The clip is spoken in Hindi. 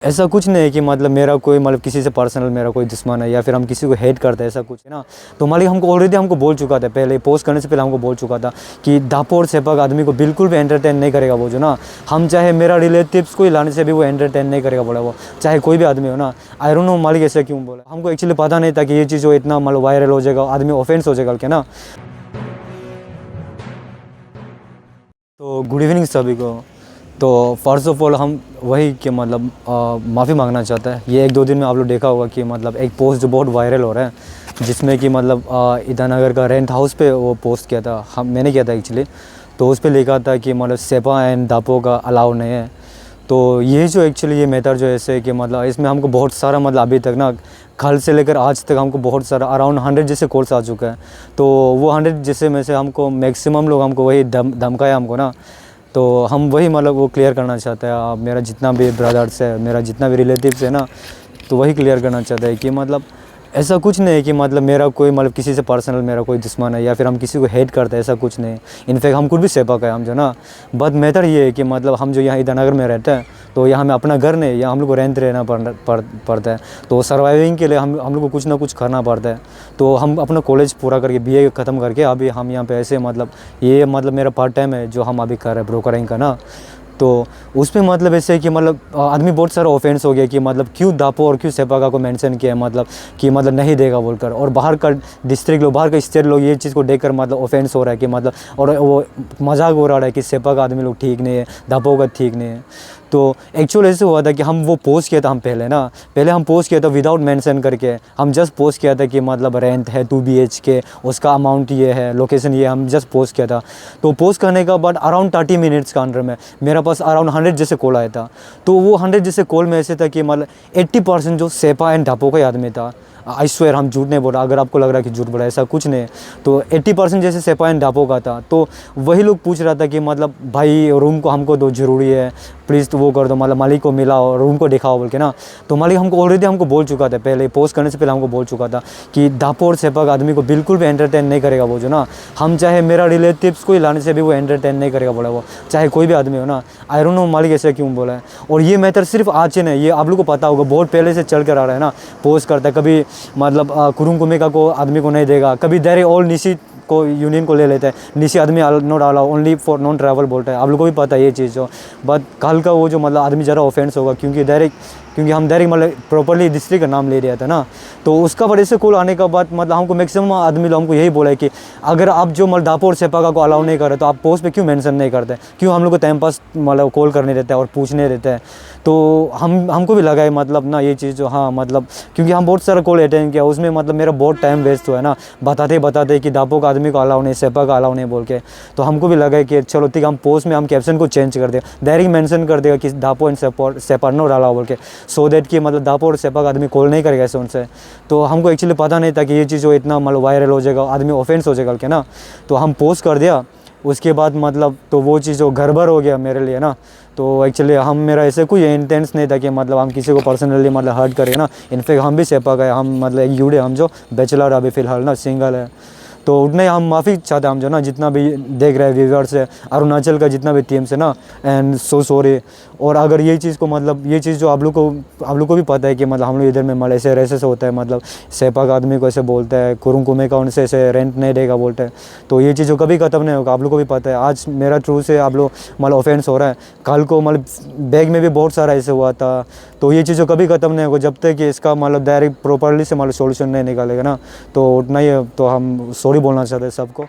ऐसा कुछ नहीं है कि मतलब मेरा कोई मतलब किसी से पर्सनल मेरा कोई दुश्मन है या फिर हम किसी को हेट करते हैं, ऐसा कुछ है ना। तो मालिक हमको ऑलरेडी हमको बोल चुका था, पहले पोस्ट करने से पहले हमको बोल चुका था कि दापो और सेपक आदमी को बिल्कुल भी एंटरटेन नहीं करेगा वो जो ना। हम चाहे मेरा रिलेटिव्स को ही लाने से भी वो एंटरटेन नहीं करेगा बोला, वो चाहे कोई भी आदमी हो ना। आई डोंट नो मालिक ऐसे क्यों बोला, हमको एक्चुअली पता नहीं था कि ये चीज़ जो इतना मतलब वायरल हो जाएगा, आदमी ऑफेंस हो जाएगा क्या ना। तो गुड इवनिंग सभी को। तो फर्स्ट ऑफ ऑल हम वही कि मतलब माफ़ी मांगना चाहता है। ये 1-2 दिन में आप लोग देखा होगा कि मतलब एक पोस्ट जो बहुत वायरल हो रहा है, जिसमें कि मतलब ईटानगर का रेंट हाउस पे वो पोस्ट किया था, मैंने किया था एक्चुअली। तो उस पर लिखा था कि मतलब सेपा एंड दापो का अलाउ नहीं है। तो ये जो एक्चुअली ये मेथड जो ऐसे कि मतलब इसमें हमको बहुत सारा मतलब अभी तक ना कल से लेकर आज तक हमको बहुत सारा अराउंड 100 जैसे कॉल्स आ चुका है। तो वो 100 जैसे में से हमको मैक्सिमम लोग हमको वही धमकाया हमको ना। तो हम वही मतलब वो क्लियर करना चाहते हैं। आप मेरा जितना भी ब्रदर्स है, मेरा जितना भी रिलेटिव्स है ना, तो वही क्लियर करना चाहते हैं कि मतलब ऐसा कुछ नहीं है कि मतलब मेरा कोई मतलब किसी से पर्सनल मेरा कोई दुश्मन है या फिर हम किसी को हेट करते हैं, ऐसा कुछ नहीं। इनफैक्ट हम खुद भी सेपक है हम जो ना। बट मैटर ये है कि मतलब हम जो यहाँ ईटानगर में रहते हैं, तो यहाँ में अपना घर नहीं, यहाँ हम लोग को रेंट रहना पड़ता है। तो सर्वाइविंग के लिए हम लोग को कुछ ना कुछ करना पड़ता है। तो हम अपना कॉलेज पूरा करके बीए ख़त्म करके अभी हम यहाँ पे ऐसे मतलब ये मतलब मेरा पार्ट टाइम है जो हम अभी कर रहे हैं ब्रोकरिंग का ना। तो उस पर मतलब ऐसे कि मतलब आदमी बहुत सारा ऑफेंस हो गया कि मतलब क्यों दापो और क्यों सेपका को मेंशन किया, मतलब कि मतलब नहीं देगा बोलकर। और बाहर का डिस्ट्रिक्ट लोग, बाहर का स्टेट लोग ये चीज़ को देखकर मतलब ऑफेंस हो रहा है कि मतलब, और वो मजाक हो रहा है कि सेपका आदमी लोग ठीक नहीं है, दापो का ठीक नहीं है। तो एक्चुअल ऐसे हुआ था कि हम वो पोस्ट किया था, हम पहले हम पोस्ट किया था विदाउट मेंशन करके। हम जस्ट पोस्ट किया था कि मतलब रेंट है 2 BHK, उसका अमाउंट ये है, लोकेशन ये, हम जस्ट पोस्ट किया था। तो पोस्ट करने का बाद अराउंड 30 मिनट्स का अंडर में मेरे पास अराउंड 100 जैसे कॉल आया था। तो वो 100 जैसे कॉल में ऐसे था कि मतलब 80% जो सेपा एंड दापो का आदमी था। आई स्वेयर हम झूठ नहीं बोल रहा, अगर आपको लग रहा है कि झूठ बोला, ऐसा कुछ नहीं। तो 80% जैसे सेपा एंड दापो का था। तो वही लोग पूछ रहा था कि मतलब भाई रूम को हमको दो, ज़रूरी है प्लीज़, तो वो कर दो, मतलब मालिक को मिलाओ, रूम को दिखाओ बोल के ना। तो मालिक हमको ऑलरेडी हमको बोल चुका था, पहले पोस्ट करने से पहले हमको बोल चुका था कि दापो और सेपक आदमी को बिल्कुल भी एंटरटेन नहीं करेगा वो जो ना। हम चाहे मेरा रिलेटिव्स को ही लाने से भी वो एंटरटेन नहीं करेगा बोला, वो चाहे कोई भी आदमी हो ना। आई डोंट नो मालिक ऐसे क्यों बोला है। और ये मैटर सिर्फ आज से नहीं, ये आप लोग को पता होगा, बहुत पहले से चल कर आ रहा है ना। पोस्ट करता है कभी मतलब कुरुंग कुमेका को आदमी को नहीं देगा, कभी देरे ऑल निशी को यूनियन को ले लेते हैं, निशी आदमी not allow only for non travel बोलता है। आप लोग को भी पता है ये चीज़ जो। बट कल का वो जो मतलब आदमी ज़रा ऑफेंस होगा क्योंकि हम डायरेक्ट मतलब प्रॉपर्ली डिस्ट्रिक्ट का नाम ले रहा था ना। तो उसका बाद ऐसे कॉल आने का बाद मतलब हमको मैक्सिमम आदमी लोग हमको यही बोला है कि अगर आप जो मतलब दापो और सेपका को अलाउ नहीं कर रहे तो आप पोस्ट पे क्यों मेंशन नहीं करते, क्यों हम लोग को टाइम पास मतलब कॉल करने देते हैं और पूछने देते हैं। तो हमको भी लगा है मतलब ना ये चीज़ जो, हाँ मतलब क्योंकि हम बहुत सारा कॉल अटेंड किया, उसमें मतलब मेरा बहुत टाइम वेस्ट हुआ है ना, बताते कि दापो का आदमी को अलाउ नहीं, सेपा का अलाउ नहीं बोल के। तो हमको भी लगा है कि चलो ठीक, हम पोस्ट में हम कैप्शन को चेंज कर दें, डायरेक्ट मेंशन कर देगा कि दापो एंड सेपा नॉट अलाउ बोल के, सो दैट कि मतलब दापो और सेपा का आदमी कॉल नहीं करेगा ऐसे उनसे। तो हमको एक्चुअली पता नहीं था कि ये चीज़ जो इतना मतलब वायरल हो जाएगा, आदमी ऑफेंस हो जाएगा क्या ना। तो हम पोस्ट कर दिया, उसके बाद मतलब तो वो चीज़ जो गड़बड़ हो गया मेरे लिए ना। तो एक्चुअली मेरा ऐसे कोई इंटेंस नहीं था कि मतलब हम किसी को पर्सनली मतलब हर्ट करें ना। इनफैक्ट हम भी सेपा गए, हम मतलब एक यूडे, हम जो बैचलर अभी फ़िलहाल ना सिंगल है। तो उतने हम माफ़ी चाहते हैं हम जो ना, जितना भी देख रहे हैं व्यूअर्स है, अरुणाचल का जितना भी टीम से ना, एंड सो सॉरी। और अगर ये चीज़ को मतलब ये चीज़ जो आप लोग को भी पता है कि मतलब हम लोग इधर में मतलब ऐसे रेसेस होता है, मतलब सेपा का आदमी को ऐसे बोलता है, कुरुंग कुमे का उनसे ऐसे रेंट नहीं देगा बोलते हैं। तो ये चीज़ जो कभी ख़त्म नहीं होगा, आप लोग को भी पता है। आज मेरा थ्रू से आप लोग मतलब ऑफेंस हो रहा है, कल को मतलब बैग में भी बहुत सारा ऐसे हुआ था। तो ये चीज़ जो कभी ख़त्म नहीं होगा जब तक कि इसका मतलब डायरेक्ट प्रॉपर्ली से मतलब सोल्यूशन नहीं निकालेगा ना। तो उतना ही, तो हम सॉरी बोलना चाहते हैं सबको।